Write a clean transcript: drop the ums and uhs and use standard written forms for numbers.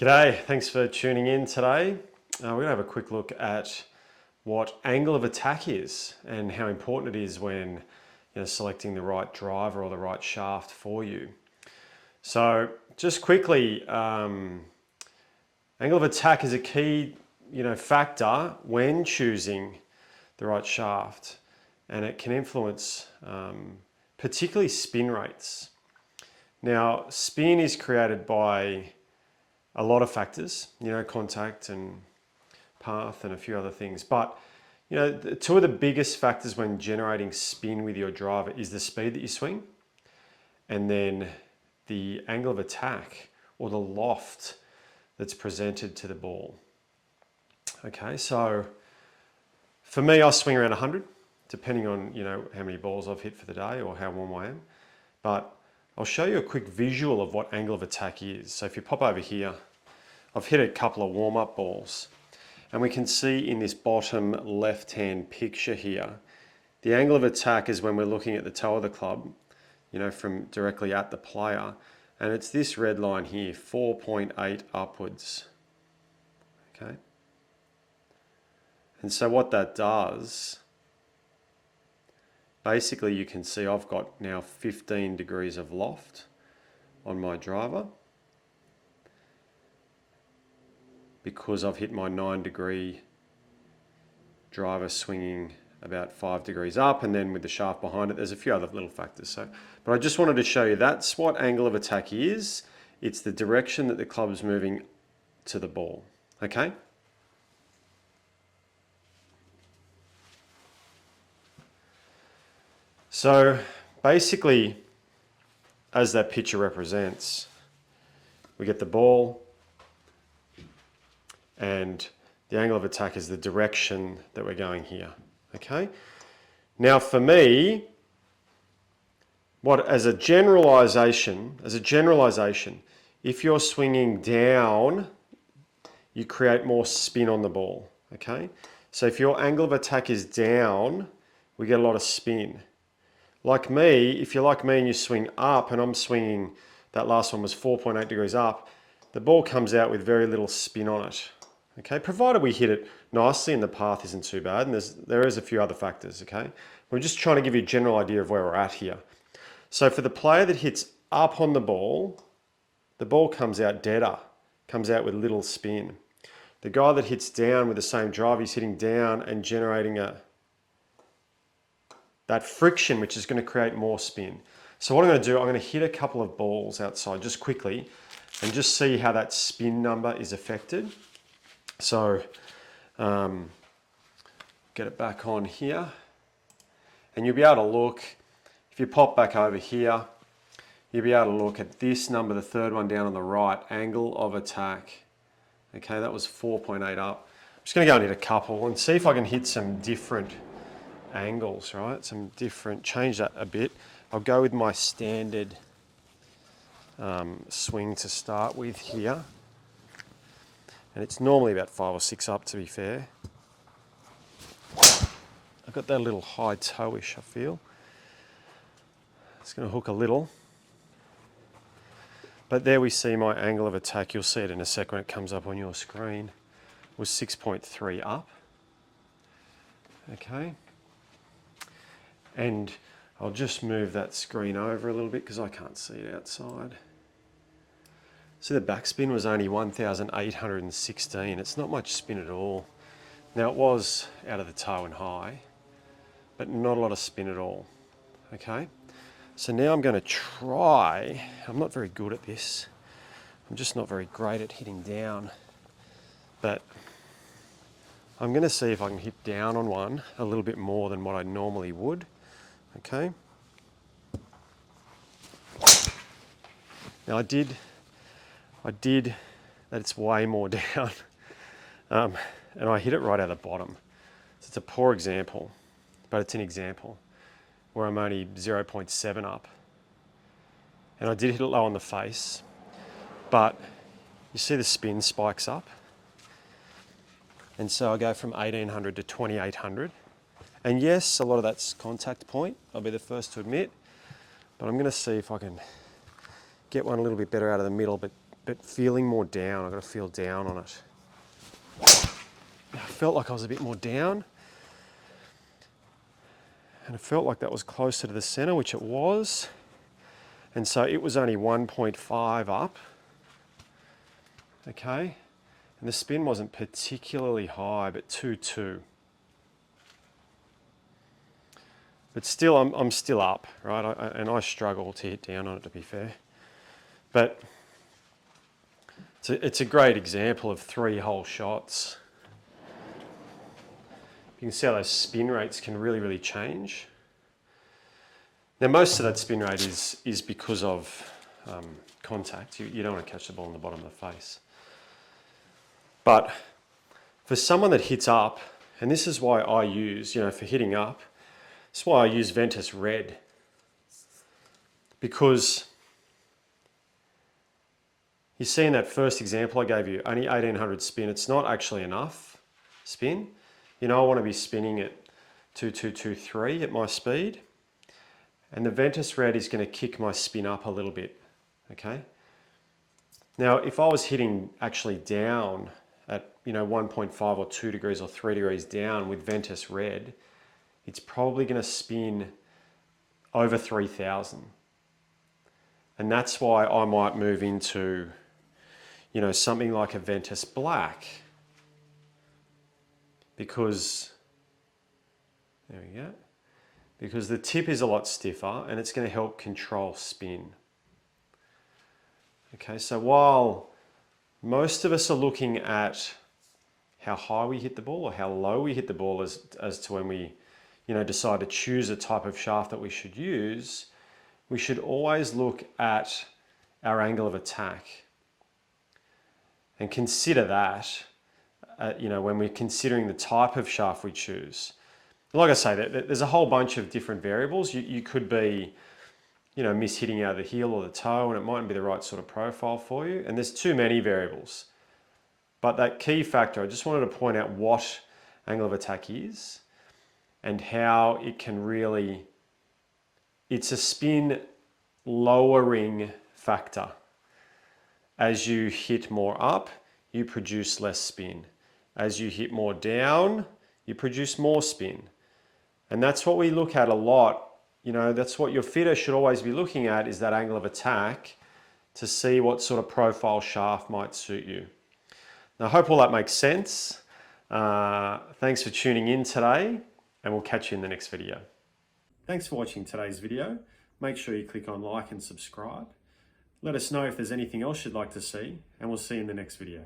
G'day, thanks for tuning in today. We're going to have a quick look at what angle of attack is and how important it is when selecting the right driver or the right shaft for you. So just quickly, angle of attack is a key factor when choosing the right shaft, and it can influence particularly spin rates. Now, spin is created by a lot of factors, contact and path and a few other things. But, two of the biggest factors when generating spin with your driver is the speed that you swing and then the angle of attack or the loft that's presented to the ball. Okay, so for me, I swing around 100, depending on, how many balls I've hit for the day or how warm I am. But I'll show you a quick visual of what angle of attack is. So if you pop over here, I've hit a couple of warm-up balls, and we can see in this bottom left-hand picture here, the angle of attack is when we're looking at the toe of the club, from directly at the player, and it's this red line here, 4.8 upwards. Okay. And so what that does, basically you can see I've got now 15 degrees of loft on my driver because I've hit my 9-degree driver swinging about 5 degrees up, and then with the shaft behind it, there's a few other little factors. But I just wanted to show you that's what angle of attack is. It's the direction that the club's moving to the ball. Okay? So basically, as that picture represents, we get the ball and the angle of attack is the direction that we're going here. Okay? Now for me, as a generalization, if you're swinging down, you create more spin on the ball. Okay? So if your angle of attack is down, we get a lot of spin. Like me, if you're like me and you swing up, and I'm swinging, that last one was 4.8 degrees up, the ball comes out with very little spin on it. Okay, provided we hit it nicely and the path isn't too bad, and there is a few other factors, okay? We're just trying to give you a general idea of where we're at here. So for the player that hits up on the ball comes out deader, comes out with little spin. The guy that hits down with the same drive, he's hitting down and generating that friction, which is going to create more spin. So what I'm going to do, I'm going to hit a couple of balls outside just quickly and just see how that spin number is affected. So get it back on here, and you'll be able to look, if you pop back over here, you'll be able to look at this number, the third one down on the right, angle of attack. Okay, that was 4.8 up. I'm just going to go and hit a couple and see if I can hit some different angles, right? Change that a bit. I'll go with my standard swing to start with here. And it's normally about 5 or 6 up, to be fair. I've got that little high toe-ish, I feel. It's going to hook a little. But there we see my angle of attack. You'll see it in a sec when it comes up on your screen. Was 6.3 up. Okay. And I'll just move that screen over a little bit because I can't see it outside. So the backspin was only 1,816. It's not much spin at all. Now it was out of the toe and high, but not a lot of spin at all. Okay, so now I'm going to try, I'm not very good at this. I'm just not very great at hitting down, but I'm going to see if I can hit down on one a little bit more than what I normally would. Okay. Now I did that, it's way more down, and I hit it right out of the bottom. So it's a poor example, but it's an example where I'm only 0.7 up. And I did hit it low on the face, but you see the spin spikes up. And so I go from 1800 to 2800. And yes, a lot of that's contact point, I'll be the first to admit, but I'm going to see if I can get one a little bit better out of the middle, but but feeling more down. I've got to feel down on it. I felt like I was a bit more down. And it felt like that was closer to the center, which it was. And so it was only 1.5 up. Okay. And the spin wasn't particularly high, but 2.2. But still, I'm still up, right? And I struggle to hit down on it, to be fair. But it's a great example of 3 hole shots. You can see how those spin rates can really, really change. Now, most of that spin rate is because of contact. You don't want to catch the ball in the bottom of the face. But for someone that hits up, and this is why I use, for hitting up, that's why I use Ventus Red. Because you see in that first example I gave you, only 1800 spin. It's not actually enough spin. I want to be spinning at 2223 at my speed. And the Ventus Red is going to kick my spin up a little bit, okay? Now, if I was hitting actually down at 1.5 or 2 degrees or 3 degrees down with Ventus Red, it's probably going to spin over 3000. And that's why I might move into, something like a Ventus Black. Because, there we go. Because the tip is a lot stiffer and it's going to help control spin. Okay, so while most of us are looking at how high we hit the ball or how low we hit the ball as to when we, decide to choose a type of shaft that we should use, we should always look at our angle of attack and consider that, when we're considering the type of shaft we choose. Like I say, there's a whole bunch of different variables. You could be, mishitting out of the heel or the toe, and it mightn't be the right sort of profile for you. And there's too many variables. But that key factor, I just wanted to point out what angle of attack is and how it can really, it's a spin lowering factor. As you hit more up, you produce less spin. As you hit more down, you produce more spin. And that's what we look at a lot. That's what your fitter should always be looking at, is that angle of attack to see what sort of profile shaft might suit you. Now, I hope all that makes sense. Thanks for tuning in today, and we'll catch you in the next video. Thanks for watching today's video. Make sure you click on like and subscribe. Let us know if there's anything else you'd like to see, and we'll see you in the next video.